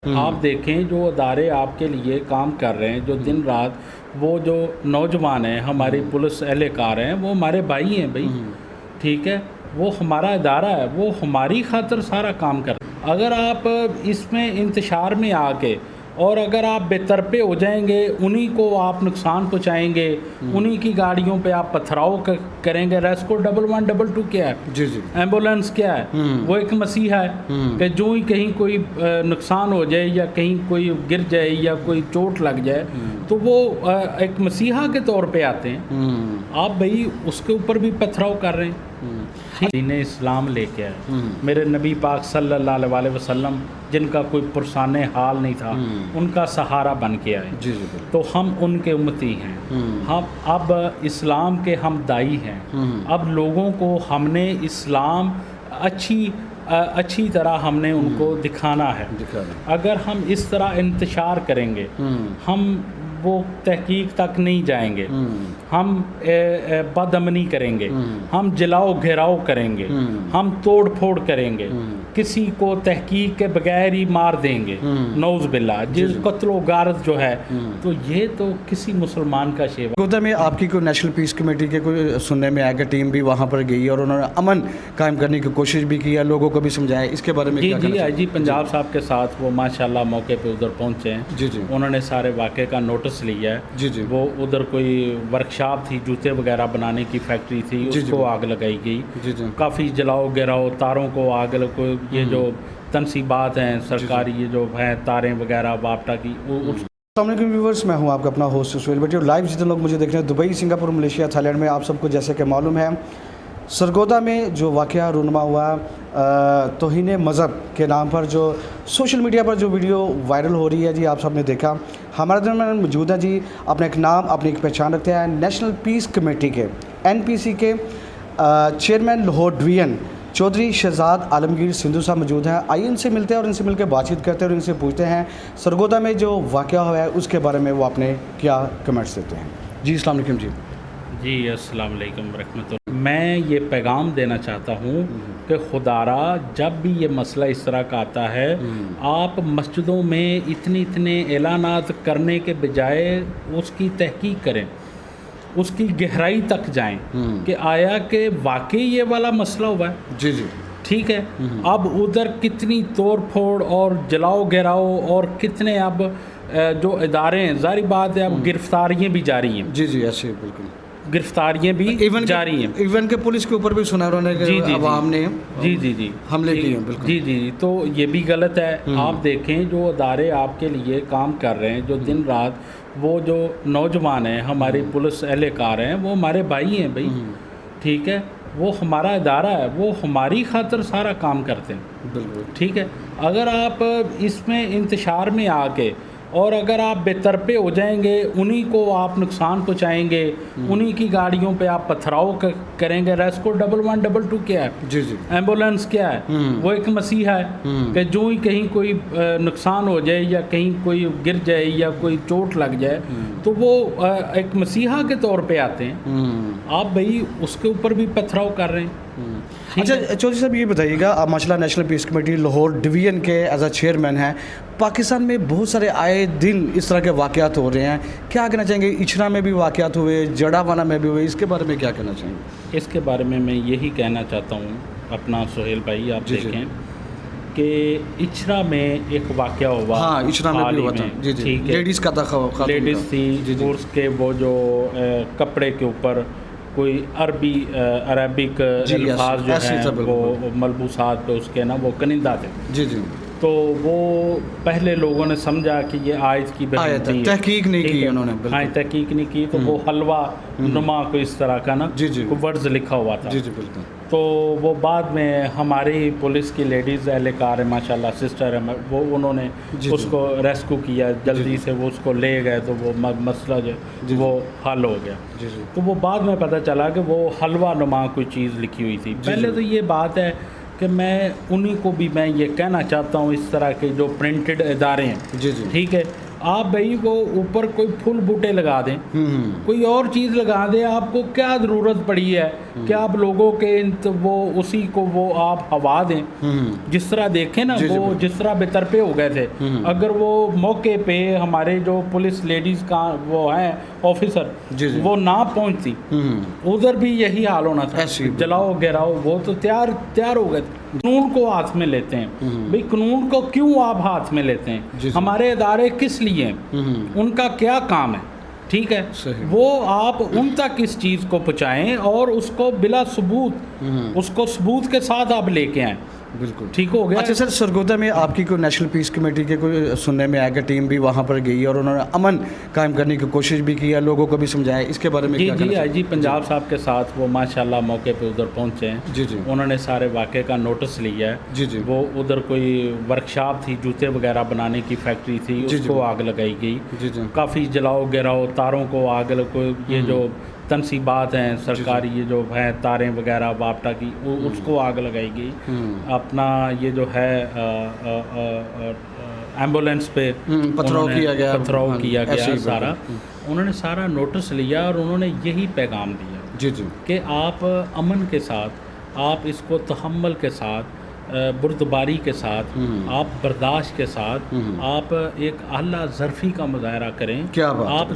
آپ دیکھیں جو ادارے آپ کے لیے کام کر رہے ہیں، جو دن رات وہ جو نوجوان ہیں، ہماری پولیس اہلکار ہیں، وہ ہمارے بھائی ہیں بھائی، ٹھیک ہے، وہ ہمارا ادارہ ہے، وہ ہماری خاطر سارا کام کرتا ہے۔ اگر آپ اس میں انتشار میں آ کے اور اگر آپ بے طرفے ہو جائیں گے، انہی کو آپ نقصان پہنچائیں گے، انہی کی گاڑیوں پہ آپ پتھراؤ کریں گے۔ ریسکو 1122 کیا ہے؟ جی جی ایمبولینس کیا ہے؟ وہ ایک مسیحا ہے کہ جو ہی کہیں کوئی نقصان ہو جائے یا کہیں کوئی گر جائے یا کوئی چوٹ لگ جائے تو وہ ایک مسیحا کے طور پہ آتے ہیں۔ آپ بھائی اس کے اوپر بھی پتھراؤ کر رہے ہیں۔ دین اسلام لے کے آئے میرے نبی پاک صلی اللہ علیہ وسلم، جن کا کوئی پرسان حال نہیں تھا، ان کا سہارا بن کے آئے۔ جی جی تو ہم ان کے امتی ہیں، ہم اب اسلام کے ہم دائی ہیں۔ اب لوگوں کو ہم نے اسلام اچھی طرح ہم نے ان کو دکھانا ہے۔ اگر ہم اس طرح انتشار کریں گے، ہم وہ تحقیق تک نہیں جائیں گے، ہم بد امنی کریں گے، ہم جلاؤ گھیراؤ کریں گے، ہم توڑ پھوڑ کریں گے، کسی کو تحقیق کے بغیر ہی مار دیں گے، نعوذ باللہ، جس قتل و غارت جو ہے، تو یہ تو کسی مسلمان کا شیوا۔ سرگودا میں آپ کی کوئی نیشنل پیس کمیٹی کے کوئی سننے میں آیا کہ ٹیم بھی وہاں پر گئی اور انہوں نے امن قائم کرنے کی کوشش بھی کی ہے، لوگوں کو بھی سمجھایا، اس کے بارے میں کیا کہنا چاہتے ہیں؟ آئی جی پنجاب صاحب کے ساتھ وہ ماشاءاللہ موقع پہ ادھر پہنچے ہیں۔ جی جی انہوں نے سارے واقعے کا نوٹس لیا ہے۔ جی جی وہ ادھر کوئی ورکشاپ تھی، جوتے وغیرہ بنانے کی فیکٹری تھی، اس کو آگ لگائی گئی، جی جی کافی جلاؤ گراؤ، تاروں کو آگ یہ جو تنصیبات ہیں سرکاری، یہ جو ہیں تاریں وغیرہ واپٹا کی۔ السلام علیکم ویورز، میں ہوں آپ کا اپنا ہوسٹ سہیل بٹی اور لائیو جتنے لوگ مجھے دیکھ رہے ہیں Dubai, Singapore, Malaysia, Thailand میں، آپ سب کو جیسے کہ معلوم ہے سرگودا میں جو واقعہ رونما ہوا توہین مذہب کے نام پر جو سوشل میڈیا پر جو ویڈیو وائرل ہو رہی ہے، جی آپ سب نے دیکھا، ہمارے درمیان موجود ہے جی اپنا ایک نام، اپنی ایک پہچان رکھتے ہیں، نیشنل پیس کمیٹی کے NPC کے چیئرمین لاہور ڈویژن چودھری شہزاد عالمگیر سندھو صاحب موجود ہیں۔ آئیے ان سے ملتے ہیں اور ان سے مل کے بات چیت کرتے ہیں اور ان سے پوچھتے ہیں سرگودا میں جو واقعہ ہوا ہے اس کے بارے میں وہ اپنے کیا کمنٹس دیتے ہیں۔ جی السلام علیکم۔ جی السلام علیکم ورحمۃ اللہ۔ میں یہ پیغام دینا چاہتا ہوں کہ خدارا جب بھی یہ مسئلہ اس طرح کا آتا ہے، آپ مسجدوں میں اتنے اعلانات کرنے کے بجائے اس کی تحقیق کریں، اس کی گہرائی تک جائیں کہ آیا کہ واقعی یہ والا مسئلہ ہوا ہے۔ جی جی ٹھیک ہے، اب ادھر کتنی توڑ پھوڑ اور جلاؤ گراؤ اور کتنے اب جو ادارے ہیں، ظاہری بات ہے اب گرفتاریاں بھی جاری ہیں۔ جی جی ایسے بالکل گرفتاریاں بھی جاری ہیں، ایون کہ پولیس کے اوپر بھی سنا انہوں نے کہ عوام نے حملے کیے ہیں۔ بالکل جی تو یہ بھی غلط ہے۔ آپ دیکھیں جو ادارے آپ کے لیے کام کر رہے ہیں، جو دن رات وہ جو نوجوان ہیں، ہماری پولیس اہلکار ہیں، وہ ہمارے بھائی ہیں بھائی، ٹھیک ہے، وہ ہمارا ادارہ ہے، وہ ہماری خاطر سارا کام کرتے ہیں۔ بالکل ٹھیک ہے، اگر آپ اس میں انتشار میں آ کے اور اگر آپ بے طرفے ہو جائیں گے، انہی کو آپ نقصان پہنچائیں گے، انہی کی گاڑیوں پہ آپ پتھراؤ کریں گے۔ ریسکو 1122 کیا ہے؟ جی جی ایمبولینس کیا ہے؟ وہ ایک مسیحا ہے کہ جو ہی کہیں کوئی نقصان ہو جائے یا کہیں کوئی گر جائے یا کوئی چوٹ لگ جائے تو وہ ایک مسیحا کے طور پہ آتے ہیں۔ آپ بھائی اس کے اوپر بھی پتھراؤ کر رہے ہیں۔ اچھا چودھری صاحب یہ بتائیے گا، آپ ماشاء اللہ نیشنل پیس کمیٹی لاہور ڈویژن کے ایز اے چیئرمین ہیں، پاکستان میں بہت سارے آئے دن اس طرح کے واقعات ہو رہے ہیں، کیا کہنا چاہیں گے؟ اچھرا میں بھی واقعات ہوئے، جڑاوانا میں بھی ہوئے، اس کے بارے میں کیا کہنا چاہیں گے؟ اس کے بارے میں یہی کہنا چاہتا ہوں اپنا سہیل بھائی، آپ دیکھیں کہ اچھرا میں ایک واقعہ ہوا، ہاں اچھرا میں بھی ہوا تھا، جی جی، لیڈیز کا تھا، لیڈیز تھی، اس کے وہ جو کپڑے کے اوپر کوئی عربک الفاظ جو ہیں وہ ملبوسات پہ اس کے نا وہ کنندہ تھے۔ جی جی، تو وہ پہلے لوگوں نے سمجھا کہ یہ آیت کی بحث، تحقیق نہیں کی انہوں نے، ہاں تحقیق نہیں کی، تو وہ حلوہ نما کو اس طرح کا نا ورڈز لکھا ہوا تھا۔ جی جی بالکل۔ تو وہ بعد میں ہماری پولیس کی لیڈیز اہلکار ہیں ماشاءاللہ، سسٹر ہیں، وہ انہوں نے اس کو ریسکیو کیا، جلدی سے وہ اس کو لے گئے، تو وہ مسئلہ جو وہ حل ہو گیا۔ تو وہ بعد میں پتہ چلا کہ وہ حلوہ نما کوئی چیز لکھی ہوئی تھی۔ پہلے تو یہ بات ہے کہ میں انہی کو بھی میں یہ کہنا چاہتا ہوں، اس طرح کے جو پرنٹڈ ادارے ہیں، ٹھیک ہے، آپ بھائی وہ اوپر کوئی پھول بوٹے لگا دیں, کوئی اور چیز لگا دیں, آپ کو کیا ضرورت پڑی ہے کہ آپ لوگوں کے وہ اسی کو وہ آپ ہوا دیں. جس طرح دیکھیں نا وہ جس طرح بے طرفے ہو گئے تھے, اگر وہ موقع پہ ہمارے جو پولیس لیڈیز کا وہ ہیں آفیسر وہ نہ پہنچتی, ادھر بھی یہی حال ہونا تھا, جلاؤ گراؤ. وہ تو تیار ہو گئے تھے. قانون کو ہاتھ میں لیتے ہیں بھئی, قانون کو کیوں آپ ہاتھ میں لیتے ہیں؟ ہمارے ادارے کس لیے ہیں, ان کا کیا کام ہے؟ ٹھیک ہے, وہ آپ ان تک اس چیز کو پہنچائیں اور اس کو بلا ثبوت, اس کو ثبوت کے ساتھ آپ لے کے آئیں. بالکل ٹھیک ہو گیا. اچھا سر, سرگودا میں آپ کی کوئی نیشنل پیس کمیٹی کے کوئی سننے میں آئے گا ٹیم بھی وہاں پر گئی اور انہوں نے امن قائم کرنے کی کوشش بھی کی ہے, لوگوں کو بھی سمجھایا, اس کے بارے میں کیا کہنا چاہتے ہیں؟ جی پنجاب صاحب کے ساتھ وہ ماشاءاللہ موقع پہ ادھر پہنچے ہیں. انہوں نے سارے واقعے کا نوٹس لیا ہے. وہ ادھر کوئی ورکشاپ تھی, جوتے وغیرہ بنانے کی فیکٹری تھی, اس کو آگ لگائی گئی. کافی جلاؤ گراؤ, تاروں کو آگ, یہ جو تنصیبات ہیں سرکاری, یہ جو ہیں تاریں وغیرہ واپٹا کی, اس کو آگ لگائی گئی. اپنا یہ جو ہے ایمبولینس پہ پتھراؤ کیا گیا سارا. انہوں نے سارا نوٹس لیا اور انہوں نے یہی پیغام دیا کہ آپ امن کے ساتھ, آپ اس کو تحمل کے ساتھ, بردباری کے ساتھ, آپ برداشت کے ساتھ, آپ ایک اعلیٰ ظرفی کا مظاہرہ کریں. آپ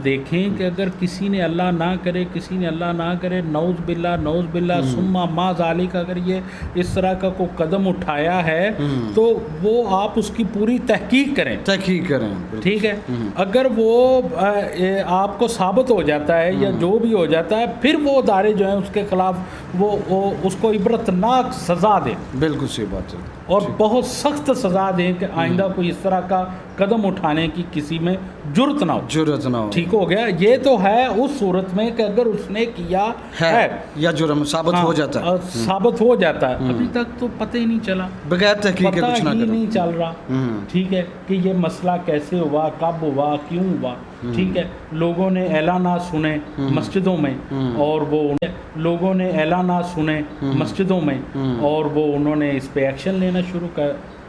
دیکھیں کہ اگر کسی نے اللہ نہ کرے نعوذ باللہ ثم ما ذالک, اگر یہ اس طرح کا کوئی قدم اٹھایا ہے تو وہ آپ اس کی پوری تحقیق کریں. ٹھیک ہے, اگر وہ آپ کو ثابت ہو جاتا ہے یا جو بھی ہو جاتا ہے, پھر وہ ادارے جو ہیں اس کے خلاف وہ اس کو عبرتناک سزا دیں. بالکل صحیح بات ہے, اور بہت سخت سزا دیں کہ آئندہ کوئی اس طرح کا قدم اٹھانے کی کسی میں جرت نہ ہو. ٹھیک ہو گیا. یہ تو ہے اس صورت میں کہ اگر اس نے کیا ہے یا جرم ثابت ہو جاتا ہے. ابھی تک تو پتہ ہی نہیں چلا, بغیر تحقیق کے کچھ نہ کرو, نہیں چل رہا. ٹھیک ہے, کہ یہ مسئلہ کیسے ہوا, کب ہوا, کیوں ہوا. ٹھیک ہے, لوگوں نے اعلانات سنے مسجدوں میں, اور وہ لوگوں نے اعلانات سنے مسجدوں میں, اور وہ انہوں نے اس پہ ایکشن لینا شروع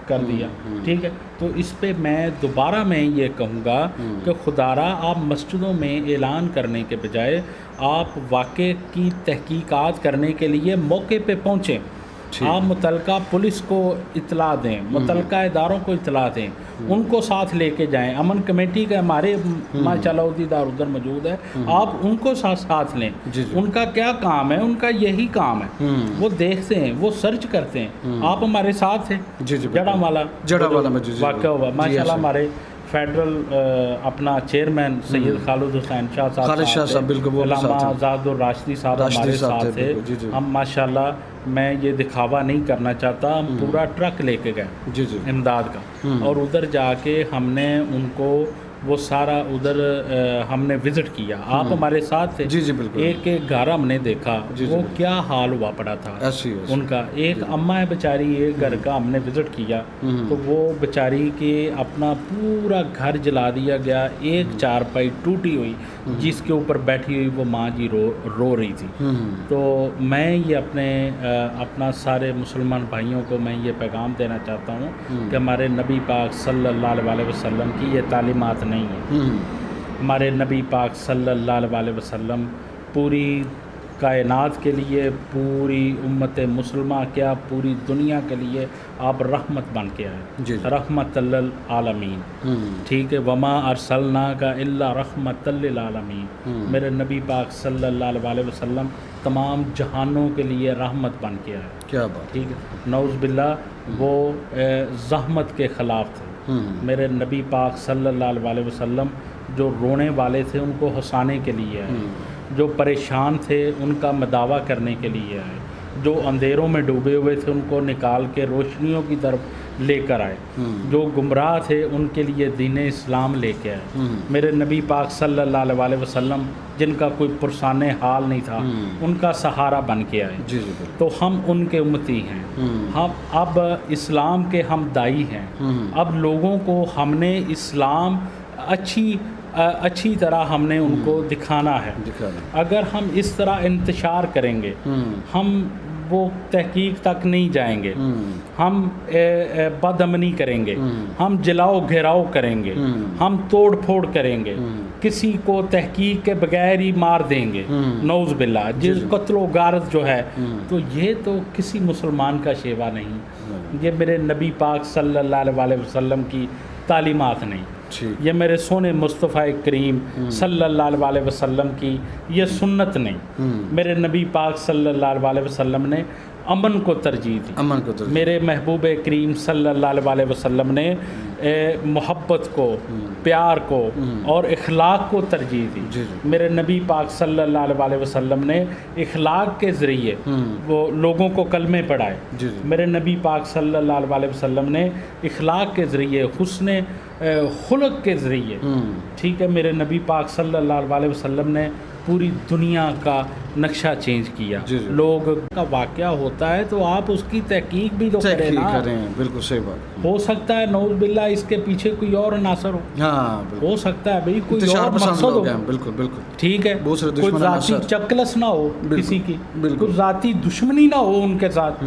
کر دیا. ٹھیک ہے, تو اس پہ میں دوبارہ میں یہ کہوں گا کہ خدارا آپ مسجدوں میں اعلان کرنے کے بجائے آپ واقعے کی تحقیقات کرنے کے لیے موقع پہ پہنچیں. آپ متعلقہ پولیس کو اطلاع دیں, متعلقہ اداروں کو اطلاع دیں, ان کو ساتھ لے کے جائیں. امن کمیٹی کے ہمارے ماشاءاللہ عہدیدار ادھر موجود ہے, آپ ان کو ساتھ لیں. ان کا کیا کام ہے, ان کا یہی کام ہے, وہ دیکھتے ہیں, وہ سرچ کرتے ہیں. آپ ہمارے ساتھ تھے جڑا والا میں واقعہ ہوا, ماشاءاللہ ہمارے فیڈرل اپنا چیئرمین سید خالد حسین شاہ صاحب, علامہ آزاد الراشدی صاحب ہمارے ساتھ تھے. ہم ماشاءاللہ, میں یہ دکھاوا نہیں کرنا چاہتا, ہم پورا ٹرک لے کے گئے امداد کا, اور ادھر جا کے ہم نے ان کو وہ سارا ادھر ہم نے وزٹ کیا. آپ ہمارے ساتھ تھے. ایک گھر ہم نے دیکھا, وہ کیا حال ہوا پڑا تھا ان کا. ایک اماں ہے بیچاری, ایک گھر کا ہم نے وزٹ کیا, تو وہ بیچاری کے اپنا پورا گھر جلا دیا گیا. ایک چارپائی ٹوٹی ہوئی جس کے اوپر بیٹھی ہوئی وہ ماں جی رو رہی تھی. تو میں یہ اپنا سارے مسلمان بھائیوں کو میں یہ پیغام دینا چاہتا ہوں کہ ہمارے نبی پاک صلی اللہ علیہ وسلم کی یہ تعلیمات نہیں ہے. ہمارے نبی پاک صلی اللہ علیہ وسلم پوری کائنات کے لیے, پوری امت مسلمہ کیا پوری دنیا کے لیے آپ رحمت بن کے آئے, رحمت للعالمین. ٹھیک ہے, وما ارسلناک الا رحمت للعالمین. میرے نبی پاک صلی اللہ علیہ وسلم تمام جہانوں کے لیے رحمت بن کے آئے. کیا بات. ٹھیک ہے, نعوذ باللہ وہ زحمت کے خلاف تھے. میرے نبی پاک صلی اللہ علیہ وسلم جو رونے والے تھے ان کو ہنسانے کے لیے آئے, جو پریشان تھے ان کا مداوع کرنے کے لیے آئے, جو اندھیروں میں ڈوبے ہوئے تھے ان کو نکال کے روشنیوں کی طرف لے کر آئے, جو گمراہ تھے ان کے لیے دین اسلام لے کے آئے. میرے نبی پاک صلی اللہ علیہ وسلم جن کا کوئی پرسان حال نہیں تھا ان کا سہارا بن کے آئے. تو ہم ان کے امتی ہیں, ہم اب اسلام کے ہم دائی ہیں. اب لوگوں کو ہم نے اسلام اچھی طرح ہم نے ان کو دکھانا ہے. اگر ہم اس طرح انتشار کریں گے, ہم وہ تحقیق تک نہیں جائیں گے، ہم بد امنی کریں گے، ہم جلاؤ گھیراؤ کریں گے، ہم توڑ پھوڑ کریں گے، کسی کو تحقیق کے بغیر ہی مار دیں گے، نعوذ باللہ، جس قتل و غارت جو ہے، تو یہ تو کسی مسلمان کا شیوا نہیں، یہ میرے نبی پاک صلی اللہ علیہ وسلم کی تعلیمات نہیں، یہ میرے سونے مصطفیٰ کریم صلی اللہ علیہ وسلم کی یہ سنت نہیں۔ میرے نبی پاک صلی اللہ علیہ وسلم نے امن کو ترجیح دی، میرے محبوب کریم صلی اللہ علیہ وسلم نے محبت کو، پیار کو اور اخلاق کو ترجیح دی۔ میرے نبی پاک صلی اللہ علیہ وسلم نے اخلاق کے ذریعے وہ لوگوں کو کلمے پڑھائے، میرے نبی پاک صلی اللہ علیہ وسلم نے اخلاق کے ذریعے، حسن خلق کے ذریعے، ٹھیک ہے، میرے نبی پاک صلی اللہ علیہ وسلم نے پوری دنیا کا نقشہ چینج کیا۔ لوگ کا واقعہ ہوتا ہے تو آپ اس کی تحقیق بھی تو کریں نا، بالکل صحیح بات، ہو سکتا ہے نعوذ باللہ اس کے پیچھے کوئی اور عناصر ہو سکتا ہے بھئی کوئی اور مقصد ہو، بالکل بالکل ٹھیک ہے، کوئی ذاتی چکلس نہ ہو کسی کی، کوئی ذاتی دشمنی نہ ہو ان کے ساتھ،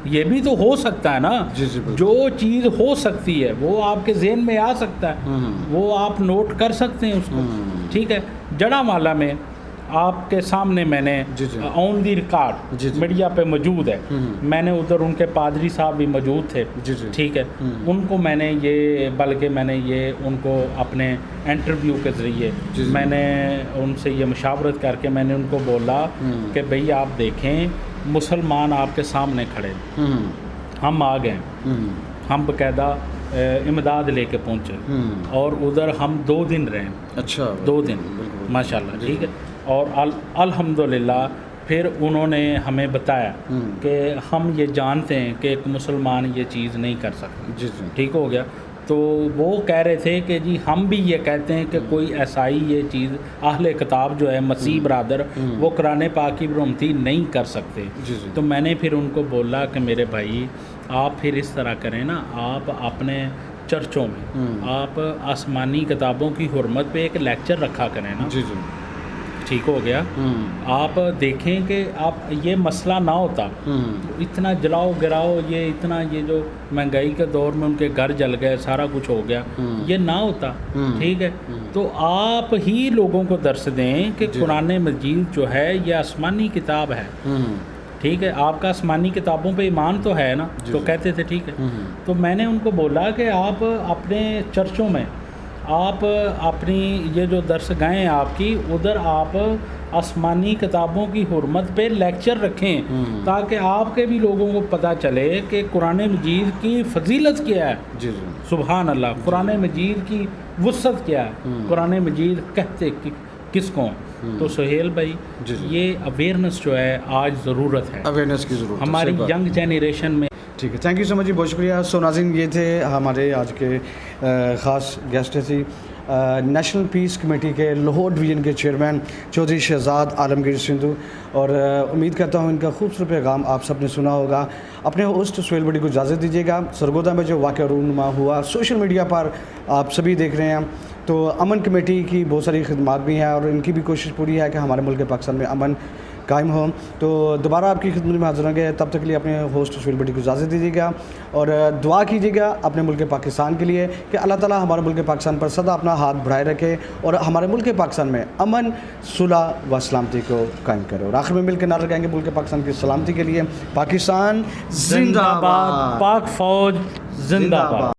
یہ بھی تو ہو سکتا ہے نا۔ جو چیز ہو سکتی ہے وہ آپ کے ذہن میں آ سکتا ہے، وہ آپ نوٹ کر سکتے ہیں اس کو، ٹھیک ہے۔ جڑا والا میں آپ کے سامنے میں نے آن دی ریکارڈ میڈیا پہ موجود ہے، میں نے ادھر ان کے پادری صاحب بھی موجود تھے، ٹھیک ہے، ان کو میں نے یہ، بلکہ میں نے یہ ان کو اپنے انٹرویو کے ذریعے میں نے ان سے یہ مشاورت کر کے میں نے ان کو بولا کہ بھئی آپ دیکھیں مسلمان آپ کے سامنے کھڑے، ہم آ گئے، ہم باقاعدہ امداد لے کے پہنچے اور ادھر ہم 2 دن رہے، اچھا 2 دن ماشاءاللہ، ٹھیک ہے، اور الحمدللہ پھر انہوں نے ہمیں بتایا کہ ہم یہ جانتے ہیں کہ ایک مسلمان یہ چیز نہیں کر سکتا، ٹھیک ہو گیا۔ تو وہ کہہ رہے تھے کہ جی ہم بھی یہ کہتے ہیں کہ کوئی عیسائی یہ چیز اہل کتاب جو ہے مسیح برادر وہ قرآن پاک کی برہمتی نہیں کر سکتے۔ تو میں نے پھر ان کو بولا کہ میرے بھائی آپ پھر اس طرح کریں نا، آپ اپنے چرچوں میں آپ آسمانی کتابوں کی حرمت پہ ایک لیکچر رکھا کریں نا، ٹھیک ہو گیا۔ آپ دیکھیں کہ آپ یہ مسئلہ نہ ہوتا، اتنا جلاؤ گراؤ، یہ اتنا یہ جو مہنگائی کے دور میں ان کے گھر جل گئے، سارا کچھ ہو گیا، یہ نہ ہوتا، ٹھیک ہے۔ تو آپ ہی لوگوں کو درس دیں کہ قرآن مجید جو ہے یہ آسمانی کتاب ہے، ٹھیک ہے، آپ کا آسمانی کتابوں پہ ایمان تو ہے نا، تو کہتے تھے ٹھیک ہے۔ تو میں نے ان کو بولا کہ آپ اپنے چرچوں میں آپ اپنی یہ جو درس گاہیں ہیں آپ کی، ادھر آپ آسمانی کتابوں کی حرمت پہ لیکچر رکھیں تاکہ آپ کے بھی لوگوں کو پتہ چلے کہ قرآن مجید کی فضیلت کیا ہے، سبحان اللہ، قرآن مجید کی وسعت کیا ہے، قرآن مجید کہتے کس کو۔ تو سہیل بھائی یہ اویئرنیس جو ہے آج ضرورت ہے، اویئرنیس کی ضرورت ہماری ینگ جنریشن میں۔ ٹھیک ہے، تھینک یو سو مچ جی، بہت شکریہ۔ سو ناظرین یہ تھے ہمارے آج کے خاص گیسٹ تھی نیشنل پیس کمیٹی کے لاہور ڈویژن کے چیئرمین چودھری شہزاد عالمگیر سندھو، اور امید کرتا ہوں ان کا خوبصورت پیغام آپ سب نے سنا ہوگا۔ اپنے ہوسٹ سہیل بٹی کو اجازت دیجیے گا۔ سرگودا میں جو واقعہ رونما ہوا سوشل میڈیا پر آپ سبھی دیکھ رہے ہیں، تو امن کمیٹی کی بہت ساری خدمات بھی ہیں اور ان کی بھی کوشش پوری ہے کہ ہمارے ملک پاکستان میں امن قائم ہو۔ تو دوبارہ آپ کی خدمت میں حاضر ہوں گے، تب تک کے لیے اپنے ہوسٹ سہیل بٹی کو اجازت دیجیے گا اور دعا کیجیے گا اپنے ملک پاکستان کے لیے کہ اللہ تعالیٰ ہمارے ملک پاکستان پر سدا اپنا ہاتھ بڑھائے رکھے اور ہمارے ملک پاکستان میں امن، صلح و سلامتی کو قائم کرے۔ اور آخر میں مل کے نعرہ لگائیں گے ملک پاکستان کی سلامتی کے لیے، پاکستان زندہ باد، پاک فوج زندہ باد۔